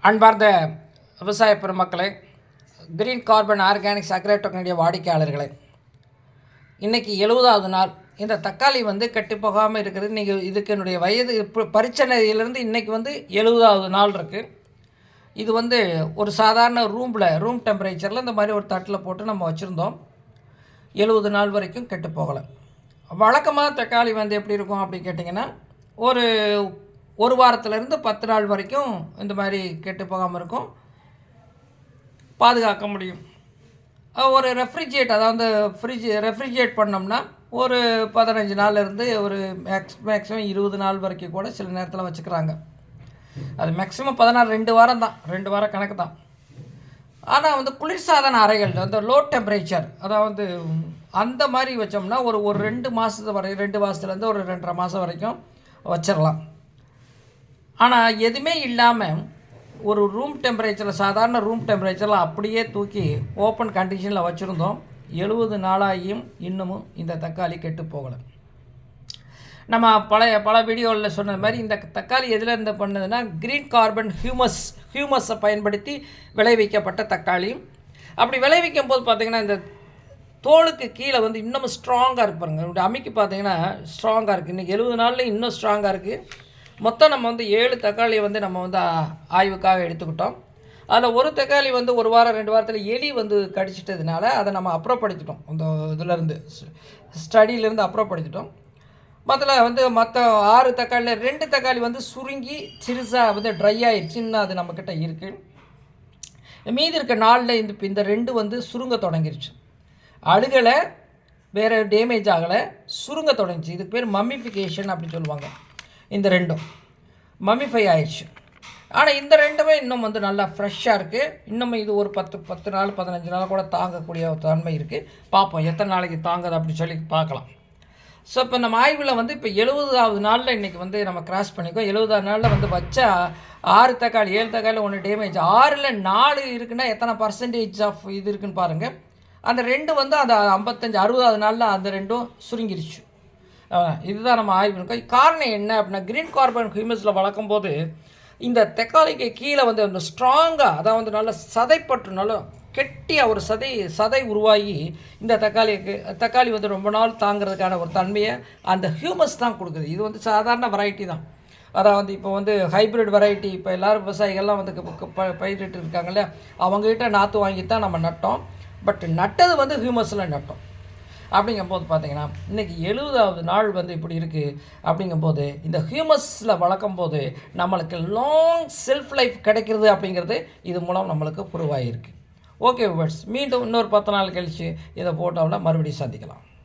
அன்பார்ந்த விவசாய பெருமக்களே, கிரீன் கார்பன் ஆர்கானிக்ஸ் அக்ரேடெக்னுடைய வாடிக்கையாளர்களே, இன்றைக்கி 70வது நாள். இந்த தக்காளி கெட்டு போகாமல் இருக்கிறது. இன்றைக்கி இதுக்கு என்னுடைய வயது பரிச்சனையிலேருந்து இன்றைக்கி 70வது நாள் இருக்குது. இது ஒரு சாதாரண ரூம் டெம்பரேச்சரில் இந்த மாதிரி ஒரு தட்டில் போட்டு நம்ம வச்சுருந்தோம். 70 நாள் வரைக்கும் கெட்டு போகலை. வழக்கமாக தக்காளி எப்படி இருக்கும் அப்படின்னு கேட்டிங்கன்னா, ஒரு வாரத்துலேருந்து 10 நாள் வரைக்கும் இந்த மாதிரி கெட்டு போகாமல் இருக்கும், பாதுகாக்க முடியும். ஒரு அதாவது ரெஃப்ரிஜிரேட் பண்ணோம்னா ஒரு 15 நாள்லேருந்து ஒரு மேக்ஸிமம் 20 நாள் வரைக்கும் கூட சில நேரத்தில் வச்சுக்கிறாங்க. அது மேக்ஸிமம் 2 வாரம் தான், 2 வாரம் கணக்கு தான். ஆனால் குளிர்சாதன அறைகள் லோ டெம்பரேச்சர், அதாவது அந்த மாதிரி வச்சோம்னா ஒரு 2 மாதத்துலேருந்து ஒரு 2.5 மாதம் வரைக்கும் வச்சிடலாம். ஆனால் எதுவுமே இல்லாமல் ஒரு சாதாரண ரூம் டெம்பரேச்சரில் அப்படியே தூக்கி ஓப்பன் கண்டிஷனில் வச்சுருந்தோம். 70 நாளாகியும் இன்னமும் இந்த தக்காளி கெட்டு போகலை. நம்ம பல வீடியோவில் சொன்ன மாதிரி இந்த தக்காளி எதில் பண்ணதுன்னா, கிரீன் கார்பன் ஹியூமஸை பயன்படுத்தி விளைவிக்கப்பட்ட தக்காளி. அப்படி விளைவிக்கும் போது பார்த்திங்கன்னா, இந்த தோலுக்கு கீழே இன்னமும் ஸ்ட்ராங்காக இருக்கு பாருங்கள். இப்படி அமைக்கி பார்த்திங்கன்னா ஸ்ட்ராங்காக இருக்குது. இன்றைக்கி 70 நாளில் இன்னும் ஸ்ட்ராங்காக இருக்குது. மொத்தம் நம்ம 7 தக்காளியை நம்ம ஆய்வுக்காக எடுத்துக்கிட்டோம். அதில் ஒரு தக்காளி ஒரு வாரம் 2 வாரத்தில் எலி கடிச்சிட்டதுனால அதை நம்ம அப்புறப்படுத்திட்டோம். அந்த இதிலேருந்து ஸ்டடியிலேருந்து அப்புறப்படுத்திட்டோம். மற்ற 6 தக்காளியில் 2 தக்காளி சுருங்கி சிறுசாக ட்ரை ஆயிடுச்சுன்னு அது நம்மக்கிட்ட இருக்குது. மீதி இருக்க நாளில் இந்த 2 சுருங்க தொடங்கிருச்சு. அழுகலை, வேறு டேமேஜ் ஆகலை, சுருங்க தொடங்கிச்சு. இதுக்கு பேர் மம்மிஃபிகேஷன் அப்படின்னு சொல்லுவாங்க. இந்த 2 மம்மிஃபை ஆயிடுச்சு. ஆனால் இந்த 2மே இன்னும் நல்லா ஃப்ரெஷ்ஷாக இருக்குது. இன்னும் இது ஒரு 10 நாள் 15 நாள் கூட தாங்கக்கூடிய ஒரு தன்மை இருக்குது. பார்ப்போம் எத்தனை நாளைக்கு தாங்குது அப்படின்னு சொல்லி பார்க்கலாம். ஸோ இப்போ நம்ம ஆய்வில் இப்போ 70வது நாளில் இன்றைக்கி நம்ம கிராஸ் பண்ணிக்கோம். 70வது நாளில் வச்ச 6 தக்காளி 7 தக்காளி 1 டேமேஜ், 6ல் 4 இருக்குன்னா எத்தனை பர்சன்டேஜ் ஆஃப் இது இருக்குதுன்னு பாருங்கள். அந்த 2 அந்த 55 60வது நாளில் அந்த 2 சுருங்கிருச்சு. இதுதான் நம்ம ஆய்வு இருக்கோம். காரணம் என்ன அப்படின்னா, கிரீன் கார்பன் ஹியூமஸில் வளர்க்கும் போது இந்த தக்காளிக்கு கீழே அந்த ஸ்ட்ராங்காக, அதாவது நல்ல சதைப்பற்று, நல்ல கெட்டியாக ஒரு சதை உருவாகி இந்த தக்காளி ரொம்ப நாள் தாங்கிறதுக்கான ஒரு தன்மையை அந்த ஹியூமஸ் தான் கொடுக்குது. இது சாதாரண வெரைட்டி தான். அதாவது இப்போ ஹைப்ரிட் வெரைட்டி இப்போ எல்லோரும் விவசாயிகள்லாம் பயிரிட்டு இருக்காங்க இல்லையா, அவங்ககிட்ட நாற்று வாங்கி தான் நம்ம நட்டோம். பட் நட்டது ஹியூமஸில் நட்டோம். அப்படிங்கும்போது பார்த்திங்கன்னா இன்றைக்கி 70வது நாள் இப்படி இருக்குது. அப்படிங்கும்போது இந்த ஹியூமஸில் வளர்க்கும் போது நம்மளுக்கு லாங் செல்ஃப் லைஃப் கிடைக்கிறது அப்படிங்கிறது இது மூலம் நம்மளுக்கு ப்ரூவ் ஆகிருக்கு. ஓகே விவர்ஸ், மீண்டும் இன்னொரு 10 நாள் கழித்து இதை போட்டோம்னா மறுபடியும் சந்திக்கலாம்.